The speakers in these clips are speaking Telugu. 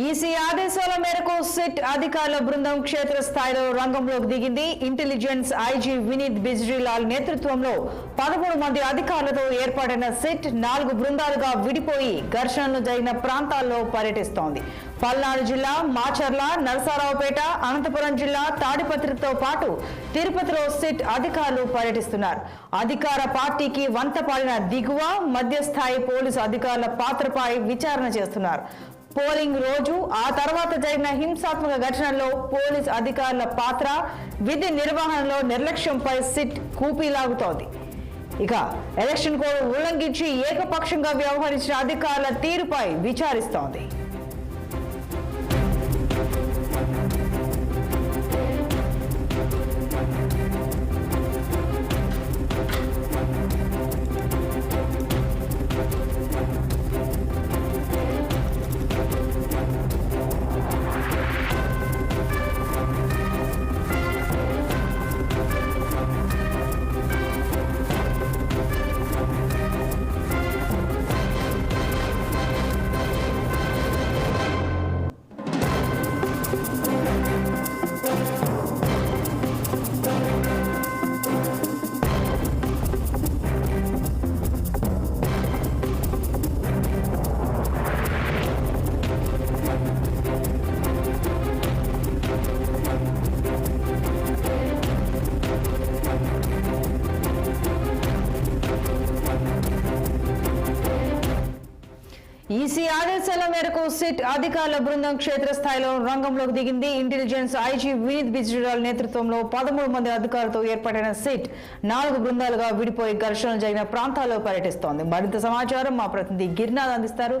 ఈసీ ఆదేశాల మేరకు సిట్ అధికారుల బృందం క్షేత్రస్థాయిలో రంగంలోకి దిగింది. ఇంటెలిజెన్స్ ఐజీ వినీత్ బిజ్రీలాల్ నేతృత్వంలో 13 మంది అధికారులతో ఏర్పాటైన సిట్ 4 బృందాలుగా విడిపోయి ఘర్షణలు జరిగిన ప్రాంతాల్లో పర్యటిస్తోంది. పల్నాడు జిల్లా మాచర్ల, నరసరావుపేట, అనంతపురం జిల్లా తాడిపత్రితో పాటు తిరుపతిలో సిట్ అధికారులు పర్యటిస్తున్నారు. అధికార పార్టీకి వంతపాడిన దిగువ, మధ్యస్థాయి పోలీసు అధికారుల పాత్రపై విచారణ చేస్తున్నారు. పోలింగ్ రోజు ఆ తర్వాత జరిగిన హింసాత్మక ఘటనల్లో పోలీస్ అధికారుల పాత్ర, విధి నిర్వహణలో నిర్లక్ష్యంపై సిట్ కూపీలాగుతోంది. ఇక ఎలక్షన్ కోడ్ ఉల్లంఘించి ఏకపక్షంగా వ్యవహరించిన అధికారుల తీరుపై విచారిస్తోంది. ఈసీ ఆదేశాల మేరకు సిట్ అధికారుల బృందం క్షేత్రస్థాయిలో రంగంలోకి దిగింది. ఇంటెలిజెన్స్ ఐజీ వినీత్ బిజ్రీలాల్ నేతృత్వంలో 13 మంది అధికారులతో ఏర్పాటైన సిట్ 4 బృందాలుగా విడిపోయి ఘర్షణలు జరిగిన ప్రాంతాల్లో పర్యటిస్తోంది. మరింత సమాచారం మా ప్రతినిధి గిరినాథ్ అందిస్తారు.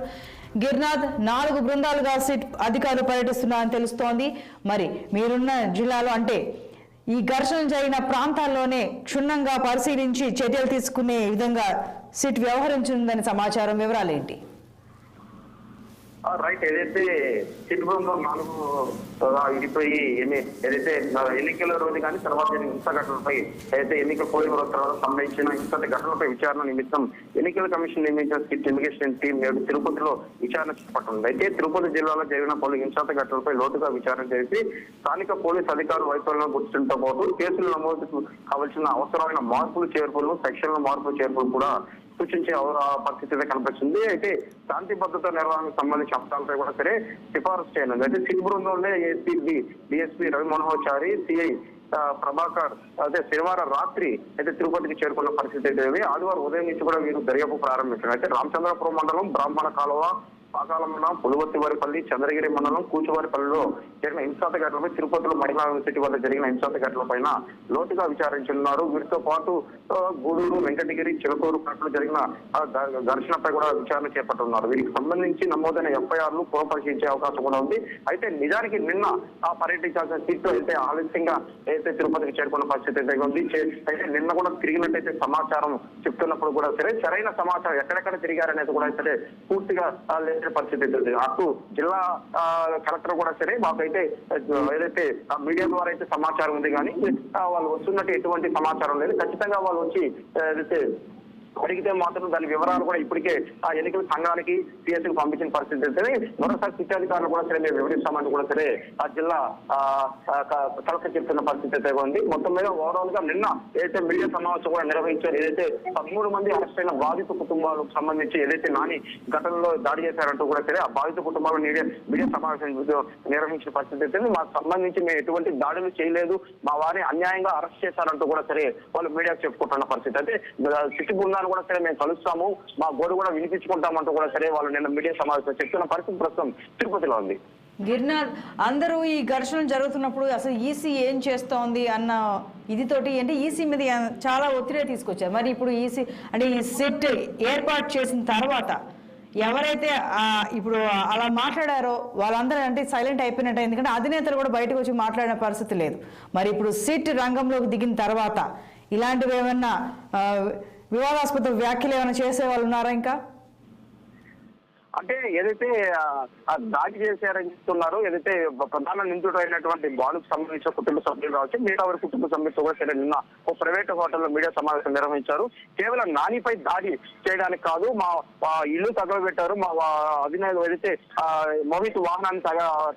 గిరినాథ్, 4 బృందాలుగా సిట్ అధికారులు పర్యటిస్తున్నారని తెలుస్తోంది. మరి మీరున్న జిల్లాలో అంటే ఈ ఘర్షణ జరిగిన ప్రాంతాల్లోనే క్షుణ్ణంగా పరిశీలించి చర్యలు తీసుకునే విధంగా సిట్ వ్యవహరించిందని సమాచారం. వివరాలు ఏంటి? రైట్, ఏదైతే సిట్ బృందం 4 విడిపోయి ఏదైతే ఎన్నికల రోజు కానీ తర్వాత జరిగిన హింస ఘటనలపై ఏదైతే ఎన్నికల పోలింగ్ రోజు తర్వాత సంబంధించిన హింస ఘటనలపై విచారణ నిమిత్తం ఎన్నికల కమిషన్ నియమించిన సిట్ ఇన్వెస్టిగేషన్ టీం నేడు తిరుపతిలో విచారణ చేపట్టింది. అయితే తిరుపతి జిల్లాలో జరిగిన పలు హింసాత్మక ఘటనలపై లోతుగా విచారణ చేసి స్థానిక పోలీసు అధికారుల వైఫల్యం గుర్తించడంతో పాటు కేసులు నమోదుకు కావాల్సిన అవసరమైన మార్పులు చేర్పులు, సెక్షన్ల మార్పులు చేర్పులు కూడా సూచించే పరిస్థితి కనిపిస్తుంది. అయితే శాంతి భద్రత నిర్వహణకు సంబంధించిన అంశాలపై కూడా సరే సిఫారసు చేయనుంది. అయితే సిట్ బృందంలో ఏసీ డిఎస్పీ రవిమనోహర్చారి, సిఐ ప్రభాకర్ అయితే శనివారం రాత్రి అయితే తిరుపతికి చేరుకున్న పరిస్థితి అయితే ఆదివారం ఉదయం నుంచి కూడా వీరు దర్యాప్తు ప్రారంభించారు. అయితే రామచంద్రపురం మండలం బ్రాహ్మణ కాలువ, పాకాల మండలం, పులువర్తివారిపల్లి, చంద్రగిరి మండలం, కూచువారిపల్లిలో జరిగిన హింసాత్మక ఘటనలపై తిరుపతిలో మహిళా యూనివర్సిటీ వద్ద జరిగిన హింసాత్మక ఘటనలపైన లోతుగా విచారించనున్నారు. వీరితో పాటు గూడూరు, వెంకటగిరి, చిలకూరుపేటలో జరిగిన ఘర్షణపై కూడా విచారణ చేపట్టున్నారు. వీరికి సంబంధించి నమోదైన ఎఫ్ఐఆర్లు పునఃపరిశీలించే అవకాశం కూడా ఉంది. అయితే నిజానికి నిన్న పర్యటించాల్సిన సీట్లు అయితే ఆలస్యంగా అయితే తిరుపతికి చేరుకున్న పరిస్థితి అయితే ఉంది. అయితే నిన్న కూడా తిరిగినట్టయితే సమాచారం చెప్తున్నప్పుడు కూడా సరే సరైన సమాచారం ఎక్కడెక్కడ తిరిగారనేది కూడా సరే పూర్తిగా పరిస్థితి ఉంటుంది. అటు జిల్లా కలెక్టర్ కూడా సరే మాకైతే ఏదైతే మీడియా ద్వారా అయితే సమాచారం ఉంది, కానీ వాళ్ళు వస్తున్నట్టు ఎటువంటి సమాచారం లేదు. ఖచ్చితంగా వాళ్ళు వచ్చి ఏదైతే అడిగితే మాత్రం దాని వివరాలు కూడా ఇప్పటికే ఆ ఎన్నికల సంఘానికి సిఎస్కి పంపించిన పరిస్థితి అయితే మరోసారి సిట్ అధికారులు కూడా సరే మేము వివరిస్తామని కూడా సరే ఆ జిల్లా కలెక్టర్ చెప్తున్న పరిస్థితి అయితే ఉంది. మొత్తం మీద ఓవరాల్ గా నిన్న ఏదైతే మీడియా సమావేశం కూడా నిర్వహించారు. ఏదైతే 13 మంది అరెస్ట్ అయిన బాధిత కుటుంబాలకు సంబంధించి ఏదైతే నాని ఘటనలో దాడి చేశారంటూ కూడా సరే ఆ బాధిత కుటుంబాలు మీడియా సమావేశం నిర్వహించిన పరిస్థితి అయితే మాకు సంబంధించి మేము ఎటువంటి దాడులు చేయలేదు, మా వారిని అన్యాయంగా అరెస్ట్ చేశారంటూ కూడా సరే వాళ్ళు మీడియాకు చెప్పుకుంటున్న పరిస్థితి. అయితే సిట్ బృందాన్ని కూడా సరే మేము కలుస్తాము, మా గోడు కూడా వినిపించుకుంటామంటూ కూడా సరే వాళ్ళు నిన్న మీడియా సమావేశం చెప్తున్న పరిస్థితి ప్రస్తుతం తిరుపతిలో ఉంది. గిరినాథ్, అందరూ ఈ ఘర్షణ జరుగుతున్నప్పుడు అసలు ఈసీ ఏం చేస్తోంది అన్న ఇదితోటి అంటే ఈసీ మీద చాలా ఒత్తిడి తీసుకొచ్చారు. మరి ఇప్పుడు ఈసీ అంటే ఈ సిట్ ఏర్పాటు చేసిన తర్వాత ఎవరైతే ఇప్పుడు అలా మాట్లాడారో వాళ్ళందరూ అంటే సైలెంట్ అయిపోయినట్టు, ఎందుకంటే అధినేతలు కూడా బయటకు వచ్చి మాట్లాడిన పరిస్థితి లేదు. మరి ఇప్పుడు సిట్ రంగంలోకి దిగిన తర్వాత ఇలాంటివి ఏమన్నా వివాదాస్పద వ్యాఖ్యలు ఏమైనా చేసే వాళ్ళు ఉన్నారా? ఇంకా అంటే ఏదైతే దాడి చేశారని చెప్తున్నారో, ఏదైతే ప్రధాన నిందితుడు అయినటువంటి బాలుకు సంబంధించిన కుటుంబ సభ్యులు కావచ్చు, మిగతా వారి కుటుంబ సభ్యులతో కూడా సరే నిన్న ఒక ప్రైవేట్ హోటల్లో మీడియా సమావేశం నిర్వహించారు. కేవలం నానిపై దాడి చేయడానికి కాదు, మా ఇల్లు తగలబెట్టారు, మా అధినాయకులు ఏదైతే మోహిత్ వాహనాన్ని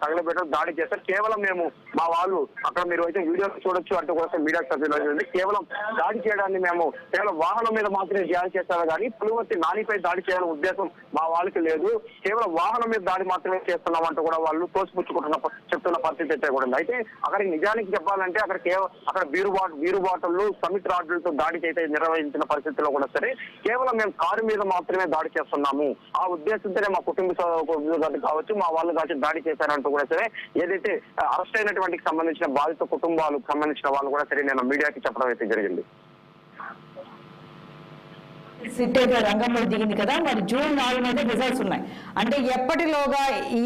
తగలబెట్టారు, దాడి చేశారు. కేవలం మేము మా వాళ్ళు అక్కడ మీరు అయితే వీడియో చూడొచ్చు అంటూ కూడా మీడియా సభ్యులు కేవలం దాడి చేయడాన్ని మేము కేవలం వాహనం మీద మాత్రమే దాడి చేస్తాము కానీ పులివర్తి నానిపై దాడి చేయాలనే ఉద్దేశం మా వాళ్ళకి లేదు, కేవలం వాహనం మీద దాడి మాత్రమే చేస్తున్నామంటూ కూడా వాళ్ళు చెప్తున్న పరిస్థితి అయితే కూడా ఉంది. అయితే అక్కడికి నిజానికి చెప్పాలంటే అక్కడ బీరు బాటలు సమిట్ రాడ్లతో దాడి అయితే నిర్వహించిన పరిస్థితిలో కూడా సరే కేవలం మేము కారు మీద మాత్రమే దాడి చేస్తున్నాము, ఆ ఉద్దేశంతోనే మా కుటుంబ కావచ్చు మా వాళ్ళు కావచ్చు దాడి చేశారంటూ కూడా సరే ఏదైతే అరెస్ట్ అయినటువంటి సంబంధించిన బాధిత కుటుంబాలకు సంబంధించిన వాళ్ళు కూడా సరే నేను మీడియాకి చెప్పడం అయితే జరిగింది. సిట్ అయితే రంగంలో దిగింది కదా, మరి జూన్ 4 రిజల్ట్స్ ఉన్నాయి. అంటే ఎప్పటిలోగా ఈ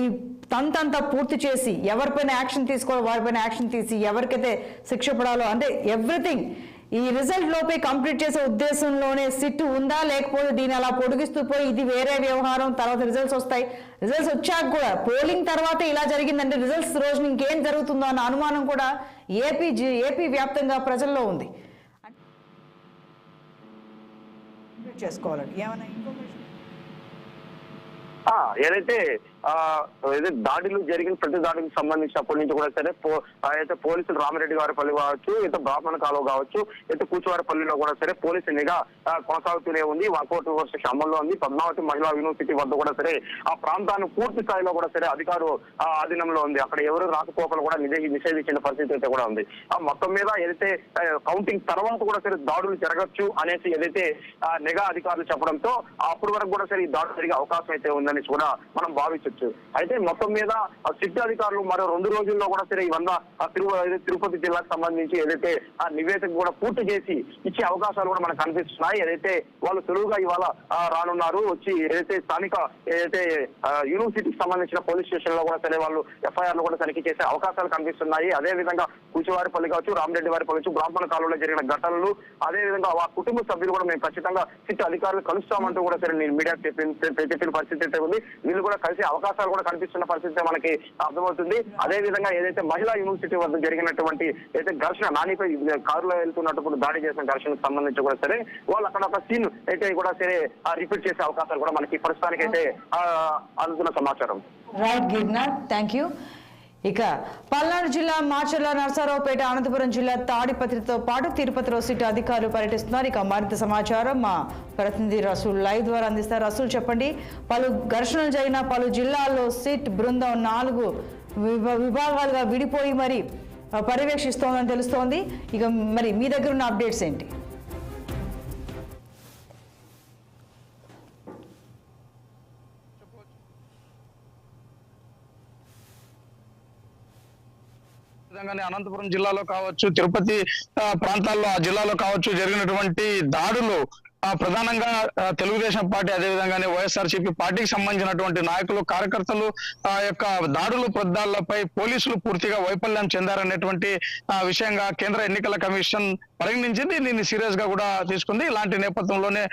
తంతంతా పూర్తి చేసి ఎవరిపైన యాక్షన్ తీసుకోవాలో వారిపైన యాక్షన్ తీసి ఎవరికైతే శిక్ష పడాలో అంటే ఎవ్రీథింగ్ ఈ రిజల్ట్ లోపే కంప్లీట్ చేసే ఉద్దేశంలోనే సిట్ ఉందా, లేకపోతే దీన్ని అలా పొడిగిస్తూ పోయి ఇది వేరే వ్యవహారం, తర్వాత రిజల్ట్స్ వస్తాయి, రిజల్ట్స్ వచ్చాక కూడా పోలింగ్ తర్వాత ఇలా జరిగిందంటే రిజల్ట్స్ రోజున ఇంకేం జరుగుతుందో అన్న అనుమానం కూడా ఏపీ వ్యాప్తంగా ప్రజల్లో ఉంది. చేసుకోవాలండి ఏమైనా ఇన్ఫర్మేషన్ ఏదైతే దాడులు జరిగిన ప్రతి దాడికి సంబంధించినప్పటి నుంచి కూడా సరే అయితే పోలీసులు రామిరెడ్డి గారిపల్లి కావచ్చు, అయితే బ్రాహ్మణ కాలువ కావచ్చు, అయితే కూచువారిపల్లిలో కూడా సరే పోలీసు నిఘా కొనసాగుతూనే ఉంది. వర్కౌట్ వ్యవస్థ అమల్లో ఉంది. పద్మావతి మహిళా యూనివర్సిటీ వద్ద కూడా సరే ఆ ప్రాంతాన్ని పూర్తి స్థాయిలో కూడా సరే అధికారులు ఆధీనంలో ఉంది. అక్కడ ఎవరు రాకపోకలు కూడా నిషేధించిన పరిస్థితి అయితే కూడా ఉంది. మొత్తం మీద ఏదైతే కౌంటింగ్ తర్వాత కూడా సరే దాడులు జరగచ్చు అనేసి ఏదైతే నిఘా అధికారులు చెప్పడంతో అప్పటి వరకు కూడా సరే ఈ దాడులు జరిగే అవకాశం అయితే ఉందని కూడా మనం భావించవచ్చు. అయితే మొత్తం మీద సిట్ అధికారులు మరో 2 రోజుల్లో కూడా సరే ఇవన్న తిరుపతి జిల్లాకు సంబంధించి ఏదైతే ఆ నివేదిక కూడా పూర్తి చేసి ఇచ్చే అవకాశాలు కూడా మనకు కనిపిస్తున్నాయి. ఏదైతే వాళ్ళు సులువుగా ఇవాళ రానున్నారు, వచ్చి ఏదైతే స్థానిక ఏదైతే యూనివర్సిటీకి సంబంధించిన పోలీస్ స్టేషన్ లో కూడా సరే వాళ్ళు ఎఫ్ఐఆర్ కూడా తనిఖీ చేసే అవకాశాలు కనిపిస్తున్నాయి. అదే విధంగా కూచివారిపల్లి కావచ్చు, రామిరెడ్డి వారిపల్లి కావచ్చు, బ్రాహ్మణ కాలంలో జరిగిన ఘటనలు, అదే విధంగా ఆ కుటుంబ సభ్యులు కూడా మేము ఖచ్చితంగా సిట్ అధికారులు కలుస్తామంటూ కూడా సరే నేను మీడియా చెప్పిన పరిస్థితి అయితే ఉంది. వీళ్ళు కూడా కలిసే అవకాశాలు కూడా కనిపిస్తున్న పరిస్థితి మనకి అర్థమవుతుంది. అదే విధంగా ఏదైతే మహిళా యూనివర్సిటీ వద్ద జరిగినటువంటి ఏదైతే ఘర్షణ నానిపై కారులో వెళ్తున్నప్పుడు దాడి చేసిన ఘర్షణకు సంబంధించి కూడా సరే వాళ్ళు అక్కడ ఒక సీన్ అయితే కూడా సరే రిపీట్ చేసే అవకాశాలు కూడా మనకి ప్రస్తుతానికి అయితే అందుతున్న సమాచారం. Right Girinath, thank you. ఇక పల్నాడు జిల్లా మాచర్ల, నరసరావుపేట, అనంతపురం జిల్లా తాడిపత్రితో పాటు తిరుపతిలో సిట్ అధికారులు పర్యటిస్తున్నారు. ఇక మరింత సమాచారం మా ప్రతినిధి రసూల్ లైవ్ ద్వారా అందిస్తారు. రసూల్ చెప్పండి, పలు ఘర్షణలు జరిగిన పలు జిల్లాల్లో సిట్ బృందం 4 విభాగాలుగా విడిపోయి మరి పర్యవేక్షిస్తోందని తెలుస్తోంది. ఇక మరి మీ దగ్గర ఉన్న అప్డేట్స్ ఏంటి? అనంతపురం జిల్లాలో కావచ్చు, తిరుపతి ప్రాంతాల్లో ఆ జిల్లాలో కావచ్చు జరిగినటువంటి దాడులు ప్రధానంగా తెలుగుదేశం పార్టీ అదేవిధంగానే వైఎస్ఆర్సీపీ పార్టీకి సంబంధించినటువంటి నాయకులు, కార్యకర్తలు యొక్క దాడులు ప్రదాలపై పోలీసులు పూర్తిగా వైఫల్యం చెందారనేటువంటి విషయంగా కేంద్ర ఎన్నికల కమిషన్ పరిగణించింది. దీన్ని సీరియస్ గా కూడా తీసుకుంది. ఇలాంటి నేపథ్యంలోనే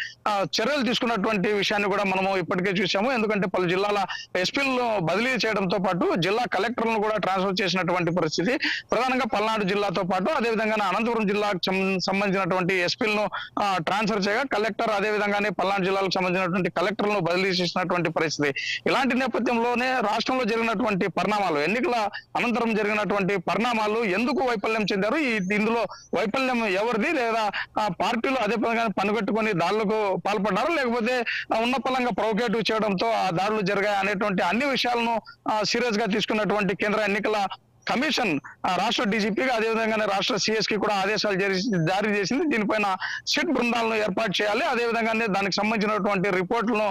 చర్యలు తీసుకున్నటువంటి విషయాన్ని కూడా మనము ఇప్పటికే చూసాము. ఎందుకంటే పలు జిల్లాల ఎస్పీలను బదిలీ చేయడంతో పాటు జిల్లా కలెక్టర్లను కూడా ట్రాన్స్ఫర్ చేసినటువంటి పరిస్థితి. ప్రధానంగా పల్నాడు జిల్లాతో పాటు అదేవిధంగా అనంతపురం జిల్లాకు సంబంధించినటువంటి ఎస్పీలను ట్రాన్స్ఫర్ చేయగా కలెక్టర్ అదేవిధంగానే పల్నాడు జిల్లాకు సంబంధించినటువంటి కలెక్టర్లను బదిలీ చేసినటువంటి పరిస్థితి. ఇలాంటి నేపథ్యంలోనే రాష్ట్రంలో జరిగినటువంటి పరిణామాలు, ఎన్నికల అనంతరం జరిగినటువంటి పరిణామాలు ఎందుకు వైఫల్యం చెందారు, ఇందులో వైఫల్యం ఎవరిది, లేదా పార్టీలు అదే పరంగా పనిగట్టుకుని దాడులకు పాల్పడ్డారు, లేకపోతే ఉన్న పరంగా ప్రొవోకేటివ్ చేయడంతో ఆ దాడులు జరిగాయి అనేటువంటి అన్ని విషయాలను సీరియస్ గా తీసుకున్నటువంటి కేంద్ర ఎన్నికల కమిషన్ రాష్ట్ర డీజీపీగా అదేవిధంగానే రాష్ట్ర సిఎస్ కి కూడా ఆదేశాలు జారీ చేసింది. దీనిపైన సిట్ బృందాలను ఏర్పాటు చేయాలి, అదేవిధంగానే దానికి సంబంధించినటువంటి రిపోర్టులను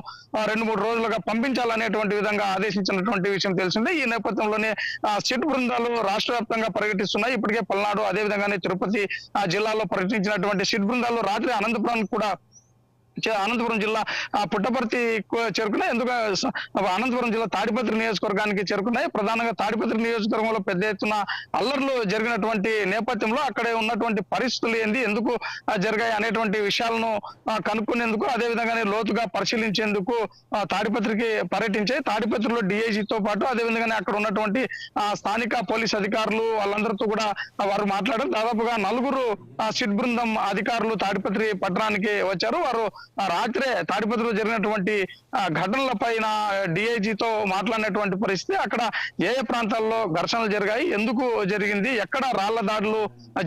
2-3 రోజులుగా పంపించాలనేటువంటి విధంగా ఆదేశించినటువంటి విషయం తెలిసిందే. ఈ నేపథ్యంలోనే సిట్ బృందాలు రాష్ట్ర వ్యాప్తంగా పర్యటిస్తున్నాయి. ఇప్పటికే పల్నాడు అదేవిధంగానే తిరుపతి జిల్లాలో పర్యటించినటువంటి సిట్ బృందాలు రాత్రి అనంతపురానికి కూడా అనంతపురం జిల్లా పుట్టపర్తి చేరుకున్నాయి. ఎందుకు అనంతపురం జిల్లా తాడిపత్రి నియోజకవర్గానికి చేరుకున్నాయి. ప్రధానంగా తాడిపత్రి నియోజకవర్గంలో పెద్ద ఎత్తున అల్లర్లు జరిగినటువంటి నేపథ్యంలో అక్కడే ఉన్నటువంటి పరిస్థితులు ఏంది, ఎందుకు జరిగాయి అనేటువంటి విషయాలను కనుక్కునేందుకు, అదేవిధంగానే లోతుగా పరిశీలించేందుకు తాడిపత్రికి పర్యటించాయి. తాడిపత్రిలో డిఐజీతో పాటు అదేవిధంగానే అక్కడ ఉన్నటువంటి స్థానిక పోలీస్ అధికారులు వాళ్ళందరితో కూడా వారు మాట్లాడారు. దాదాపుగా 4 సిట్ బృందం అధికారులు తాడిపత్రి పట్టణానికి వచ్చారు. వారు రాత్రే తాడిపత్రిలో జరిగినటువంటి ఘటనల పైన డిఐజీతో మాట్లాడినటువంటి పరిస్థితి, అక్కడ ఏ ప్రాంతాల్లో ఘర్షణలు జరిగాయి, ఎందుకు జరిగింది, ఎక్కడ రాళ్ల దాడులు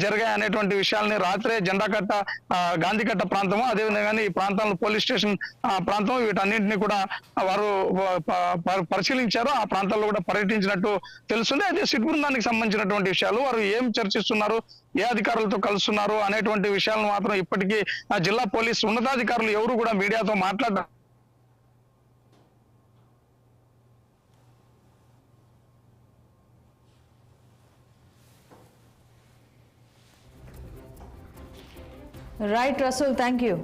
జరిగాయి అనేటువంటి విషయాల్ని రాత్రే జెండాకట్ట, గాంధీకట్ట ప్రాంతము, అదేవిధంగా ఈ ప్రాంతాల్లో పోలీస్ స్టేషన్ ప్రాంతం, వీటన్నింటినీ కూడా వారు పరిశీలించారు. ఆ ప్రాంతాల్లో కూడా పర్యటించినట్టు తెలుస్తుంది. అయితే సిట్ బృందానికి సంబంధించినటువంటి విషయాలు, వారు ఏం చర్చిస్తున్నారు, ఏ అధికారులతో కలుస్తున్నారు అనేటువంటి విషయాలను మాత్రం ఇప్పటికీ జిల్లా పోలీసు ఉన్నతాధికారులు ఎవరు కూడా మీడియాతో మాట్లాడారు. Right Rasool, thank you.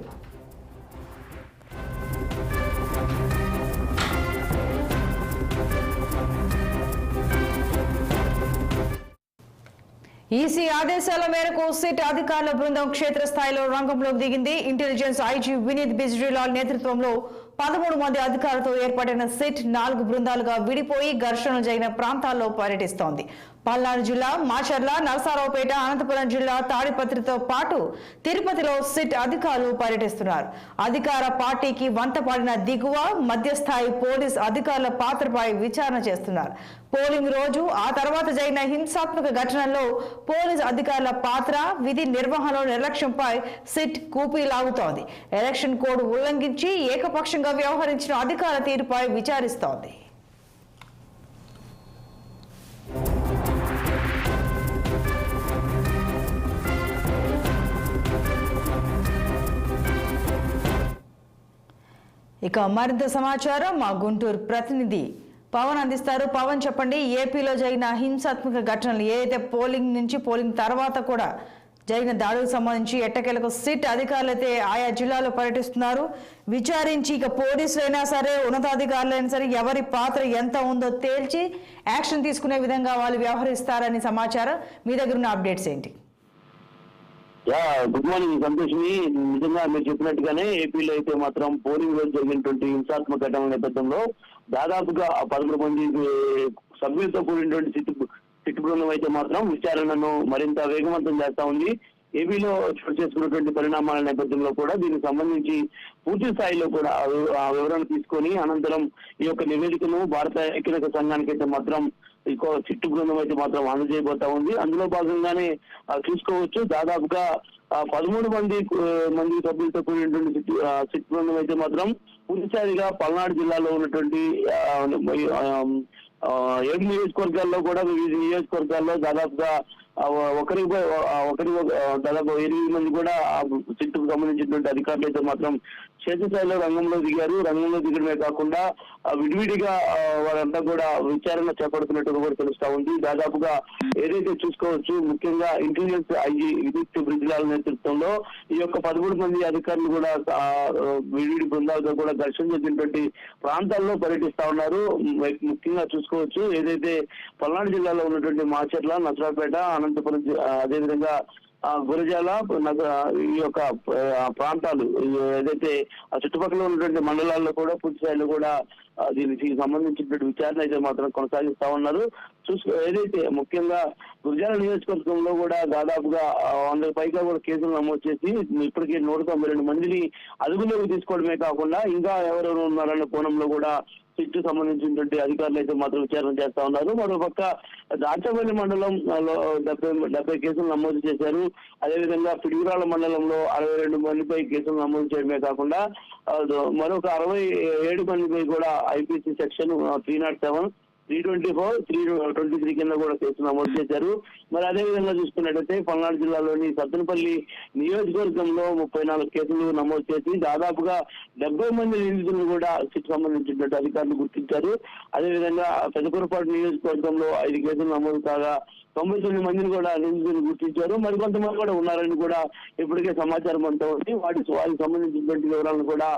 EC ఆదేశాల మేరకు సిట్ అధికారుల బృందం క్షేత్రస్థాయిలో రంగంలోకి దిగింది. ఇంటెలిజెన్స్ ఐజీ వినీత్ బిజ్రీలాల్ నేతృత్వంలో 13 మంది అధికారులతో ఏర్పడిన సిట్ 4 బృందాలుగా విడిపోయి ఘర్షణలు జరిగిన ప్రాంతాల్లో పర్యటిస్తోంది. పల్నాడు జిల్లా మాచర్ల, నరసరావుపేట, అనంతపురం జిల్లా తాడిపత్రితో పాటు తిరుపతిలో సిట్ అధికారులు పర్యటిస్తున్నారు. అధికార పార్టీకి వంతపడిన దిగువ, మధ్యస్థాయి పోలీస్ అధికారుల పాత్రపై విచారణ చేస్తున్నారు. పోలింగ్ రోజు, ఆ తర్వాత జరిగిన హింసాత్మక ఘటనల్లో పోలీస్ అధికారుల పాత్ర, విధి నిర్వహణలో నిర్లక్ష్యంపై సిట్ కూపీలాగుతోంది. ఎలక్షన్ కోడ్ ఉల్లంఘించి ఏకపక్షంగా వ్యవహరించిన అధికారుల తీరుపై విచారిస్తోంది. ఇక మరింత సమాచారం మా గుంటూరు ప్రతినిధి పవన్ అందిస్తారు. పవన్, చెప్పండి, ఏపీలో జరిగిన హింసాత్మక ఘటనలు, ఏదైతే పోలింగ్ తర్వాత కూడా జరిగిన దాడులకు సంబంధించి ఎట్టకేలకు సిట్ అధికారులైతే ఆయా జిల్లాలో పర్యటిస్తున్నారు. విచారించి ఇక పోలీసులైనా సరే, ఉన్నతాధికారులైనా సరే ఎవరి పాత్ర ఎంత ఉందో తేల్చి యాక్షన్ తీసుకునే విధంగా వాళ్ళు వ్యవహరిస్తారని సమాచారం. మీ దగ్గర ఉన్న అప్డేట్స్ ఏంటి? గుడ్ మార్నింగ్ సంతోష్ని. నిజంగా మీరు చెప్పినట్టుగానే ఏపీలో అయితే మాత్రం పోలింగ్ రోజు జరిగినటువంటి హింసాత్మక ఘటనల నేపథ్యంలో దాదాపుగా 13 మంది సభ్యులతో కూడినటువంటి సిట్ బృందం అయితే మాత్రం విచారణను మరింత వేగవంతం చేస్తా ఉంది. ఏపీలో చోటు చేసుకున్నటువంటి పరిణామాల నేపథ్యంలో కూడా దీనికి సంబంధించి పూర్తి స్థాయిలో కూడా ఆ వివరణ తీసుకొని అనంతరం ఈ యొక్క నివేదికను భారత ఎన్నికల సంఘానికి అయితే మాత్రం ఇంకో సిట్ బృందం అయితే మాత్రం అందజేయబోతా ఉంది. అందులో భాగంగానే చూసుకోవచ్చు, దాదాపుగా 13 మంది సభ్యులతో కూడినటువంటి సిట్ బృందం అయితే మాత్రం పూర్తిసారిగా పల్నాడు జిల్లాలో ఉన్నటువంటి 7 నియోజకవర్గాల్లో కూడా వివిధ నియోజకవర్గాల్లో దాదాపుగా దాదాపు 8 మంది కూడా సిట్టుకు సంబంధించినటువంటి అధికారులు అయితే మాత్రం క్షేత్రస్థాయిలో రంగంలో దిగారు. రంగంలో దిగడమే కాకుండా విడివిడిగా వారంతా కూడా విచారణ చేపడుతున్నట్టుగా కూడా తెలుస్తా ఉంది. దాదాపుగా ఏదైతే చూసుకోవచ్చు, ముఖ్యంగా ఇంటెలిజెన్స్ ఐజీ వినీత్ బిజ్రీలాల్ నేతృత్వంలో ఈ యొక్క 13 మంది అధికారులు కూడా విడివిడి బృందాలతో కూడా ఘర్షణ జరిగినటువంటి ప్రాంతాల్లో పర్యటిస్తా ఉన్నారు. ముఖ్యంగా చూసుకోవచ్చు, ఏదైతే పల్నాడు జిల్లాలో ఉన్నటువంటి మాచర్ల, నరసరావుపేట, అనంతపురం, అదేవిధంగా గురజాల, ఈ యొక్క ప్రాంతాలు ఏదైతే ఆ చుట్టుపక్కల ఉన్నటువంటి మండలాల్లో కూడా పూర్తి స్థాయిలో కూడా దీనికి సంబంధించినటువంటి విచారణ అయితే మాత్రం కొనసాగిస్తా ఉన్నారు. ఏదైతే ముఖ్యంగా గురజాల నియోజకవర్గంలో కూడా దాదాపుగా 100 పైగా కూడా కేసులు నమోదు చేసి ఇప్పటికే 192 మందిని అదుపులోకి తీసుకోవడమే కాకుండా ఇంకా ఎవరెవరు ఉన్నారన్న కోణంలో కూడా సిట్టు సంబంధించినటువంటి అధికారులు అయితే మాత్రం విచారణ చేస్తా ఉన్నారు. మరోపక్క దాచపల్లి మండలంలో 70 కేసులు నమోదు చేశారు. అదేవిధంగా పిడుగురాళ్ల మండలంలో 62 మందిపై కేసులు నమోదు చేయడమే కాకుండా మరొక 67 మందిపై కూడా ఐపీసీ సెక్షన్ 307, 324, 323 కింద కూడా కేసులు నమోదు చేశారు. మరి అదేవిధంగా చూసుకున్నట్టయితే పల్నాడు జిల్లాలోని సత్తెనపల్లి నియోజకవర్గంలో 34 కేసులు నమోదు చేసి దాదాపుగా 70 మంది నిందితులను కూడా సిట్ సంబంధించినటువంటి అధికారులు గుర్తించారు. అదేవిధంగా పెదకూరపాటు నియోజకవర్గంలో 5 కేసులు నమోదు కాగా 99 మందిని కూడా నిందితులు గుర్తించారు. మరికొంతమంది కూడా ఉన్నారని కూడా ఇప్పటికే సమాచారం అంతా ఉంది. వాటికి సంబంధించినటువంటి వివరాలను కూడా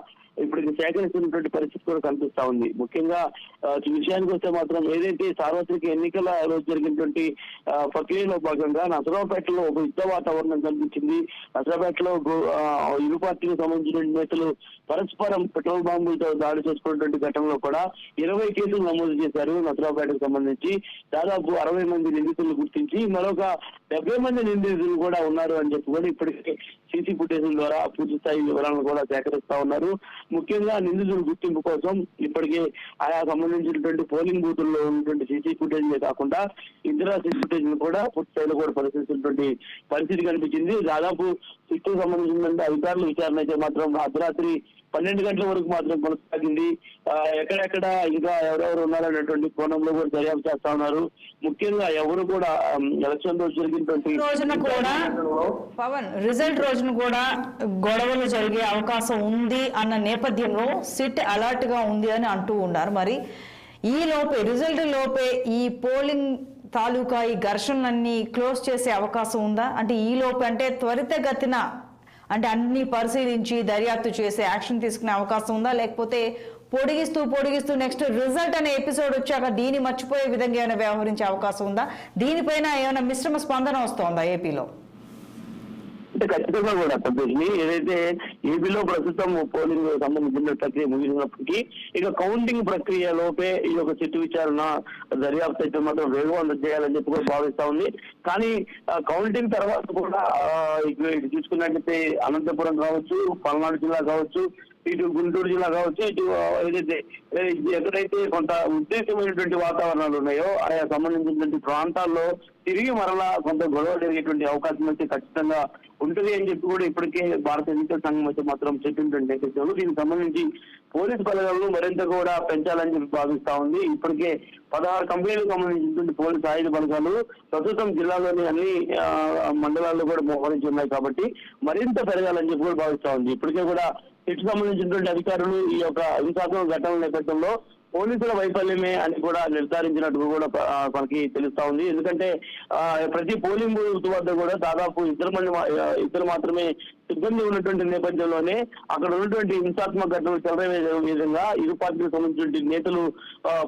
ఇప్పటికి సేకరిస్తున్నటువంటి పరిస్థితి కూడా కనిపిస్తా ఉంది. ముఖ్యంగా ఈ విషయానికి వస్తే మాత్రం ఏదైతే సార్వత్రిక ఎన్నికల రోజు జరిగినటువంటి ప్రక్రియలో భాగంగా నసరావుపేటలో ఒక యుద్ధ వాతావరణం కనిపించింది. నసరావుపేటలో ఇరు పార్టీలకు సంబంధించిన నేతలు పరస్పరం పెట్రోల్ బాంబులతో దాడి చేసుకున్నటువంటి ఘటనలో కూడా 20 కేసులు నమోదు చేశారు. నసరావుపేటకు సంబంధించి దాదాపు 60 మంది నిందితులు గుర్తించి మరొక 70 మంది నిందితులు కూడా ఉన్నారు అని చెప్పి కూడా ఇప్పటికే సీసీ ఫుటేజ్ల ద్వారా పూర్తి స్థాయి వివరాలను కూడా సేకరిస్తా ఉన్నారు. ముఖ్యంగా నిందితుల గుర్తింపు కోసం ఇప్పటికే ఆయా సంబంధించినటువంటి పోలింగ్ బూతుల్లో ఉన్నటువంటి సీసీ ఫుటేజ్ కాకుండా ఇతర సీసీ ఫుటేజ్ కూడా పూర్తి స్థాయిలో కూడా పరిశీలించినటువంటి పరిస్థితి కనిపించింది. దాదాపు సిట్టుకు సంబంధించినటువంటి అధికారుల విచారణ అయితే మాత్రం అర్ధరాత్రి 12 గంటల వరకు మాత్రం కొనసాగింది. ఎక్కడెక్కడ ఇంకా ఎవరెవరు ఉన్నారనేటువంటి కోణంలో కూడా దర్యాప్తు చేస్తా ఉన్నారు. ముఖ్యంగా ఎవరు కూడా ఎలక్షన్ రోజు జరిగినటువంటి పవన్ రిజల్ట్ రోజున కూడా గొడవలు జరిగే అవకాశం ఉంది అన్న నేపథ్యంలో సిట్ అలర్ట్ గా ఉంది అని అంటూ ఉన్నారు. మరి ఈ లోపే రిజల్ట్ లోపే ఈ పోలింగ్ తాలూకా ఈ ఘర్షణలన్నీ క్లోజ్ చేసే అవకాశం ఉందా? అంటే ఈ లోపే అంటే త్వరితగతిన అంటే అన్ని పరిశీలించి దర్యాప్తు చేసే యాక్షన్ తీసుకునే అవకాశం ఉందా, లేకపోతే పొడిగిస్తూ నెక్స్ట్ రిజల్ట్ అనే ఎపిసోడ్ వచ్చాక దీన్ని మర్చిపోయే విధంగా ఏమైనా వ్యవహరించే అవకాశం ఉందా? దీనిపైన ఏమైనా మిశ్రమ స్పందన వస్తోందా ఏపీలో? అంటే ఖచ్చితంగా కూడా సంతోషిని ఏదైతే ఏపీలో ప్రస్తుతం పోలింగ్ సంబంధించిన ప్రక్రియ ముగిసినప్పటికీ ఇక కౌంటింగ్ ప్రక్రియ లోపే ఈ యొక్క సిట్టు విచారణ దర్యాప్తు అయితే మాత్రం వేగవంతం చేయాలని చెప్పి కూడా భావిస్తా ఉంది. కానీ కౌంటింగ్ తర్వాత కూడా ఇటు చూసుకున్నట్లయితే అనంతపురం కావచ్చు, పల్నాడు జిల్లా కావచ్చు, ఇటు గుంటూరు జిల్లా కావచ్చు, ఇటు ఏదైతే ఎక్కడైతే కొంత ఉద్దేశమైనటువంటి వాతావరణాలు ఉన్నాయో ఆయా సంబంధించినటువంటి ప్రాంతాల్లో తిరిగి మరలా కొంత గొడవ జరిగేటువంటి అవకాశం అయితే ఖచ్చితంగా ఉంటుంది అని చెప్పి కూడా ఇప్పటికే భారత ఎన్నికల సంఘం అయితే మాత్రం చెప్పినటువంటి నేపథ్యంలో దీనికి సంబంధించి పోలీసు బలగాలను మరింత కూడా పెంచాలని చెప్పి భావిస్తా ఉంది. ఇప్పటికే 16 కంపెనీలకు సంబంధించినటువంటి పోలీసు ఆయుధ బలగాలు ప్రస్తుతం జిల్లాలోని అన్ని మండలాల్లో కూడా మోహరించి ఉన్నాయి కాబట్టి మరింత పెరగాలని చెప్పి కూడా భావిస్తా ఉంది. ఇప్పటికే కూడా సిట్కు సంబంధించినటువంటి అధికారులు ఈ యొక్క హింసాత్మక ఘటనల నేపథ్యంలో పోలీసుల వైఫల్యమే అని కూడా నిర్ధారించినట్టు కూడా మనకి తెలుస్తా ఉంది. ఎందుకంటే ప్రతి పోలింగ్ బూత్ వద్ద కూడా దాదాపు ఇద్దరు మాత్రమే సిబ్బంది ఉన్నటువంటి నేపథ్యంలోనే అక్కడ ఉన్నటువంటి హింసాత్మక ఘటనలు చెలరేగే విధంగా ఇరు పార్టీలకు సంబంధించిన నేతలు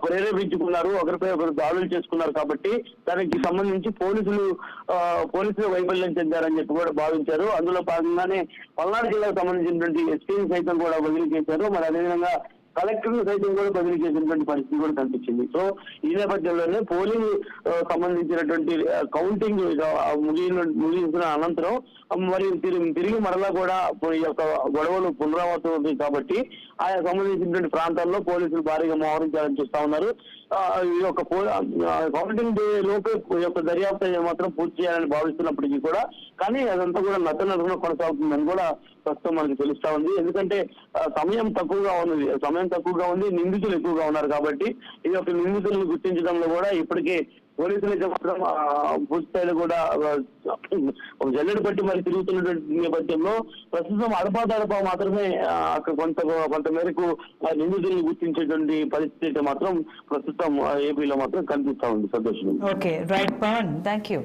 ప్రేరేపించుకున్నారు, ఒకరిపై ఒకరు దాడులు చేసుకున్నారు. కాబట్టి దానికి సంబంధించి పోలీసులు వైఫల్యం చెందారని చెప్పి కూడా భావించారు. అందులో భాగంగానే పల్నాడు జిల్లాకు సంబంధించినటువంటి ఎస్పీని సైతం కూడా బదిలీ చేశారు. మరి అదేవిధంగా కలెక్టర్ సైతం కూడా బదిలీ చేసినటువంటి పరిస్థితి కూడా కనిపించింది. సో ఈ నేపథ్యంలోనే పోలింగ్ సంబంధించినటువంటి కౌంటింగ్ ముగిసిన అనంతరం మరి తిరిగి మరలా కూడా ఈ యొక్క గొడవలు పునరావృతం అవుతాయి కాబట్టి ఆయా సంబంధించినటువంటి ప్రాంతాల్లో పోలీసులు భారీగా మోహరించాలని చూస్తా ఉన్నారు. ఈ యొక్క కౌంటింగ్ డే లోపే ఈ యొక్క దర్యాప్తు మాత్రం పూర్తి చేయాలని భావిస్తున్నప్పటికీ కూడా కానీ అదంతా కూడా నత్తనడుగున కొనసాగుతుందని కూడా ప్రస్తుతం మనకి తెలుస్తా ఉంది. ఎందుకంటే సమయం తక్కువగా ఉంది, నిందితులు ఎక్కువగా ఉన్నారు కాబట్టి ఈ యొక్క నిందితులను గుర్తించడంలో కూడా ఇప్పటికే పోలీసులైతే మాత్రం పూర్తి స్థాయిలో కూడా జల్లెడు పట్టి మరి తిరుగుతున్నటువంటి నేపథ్యంలో ప్రస్తుతం అడపా మాత్రమే అక్కడ కొంత మేరకు నిందితులను గుర్తించేటువంటి పరిస్థితి అయితే మాత్రం ప్రస్తుతం ఏపీలో మాత్రం కనిపిస్తా ఉంది. సంతోషం. Okay, right Pawan, thank you.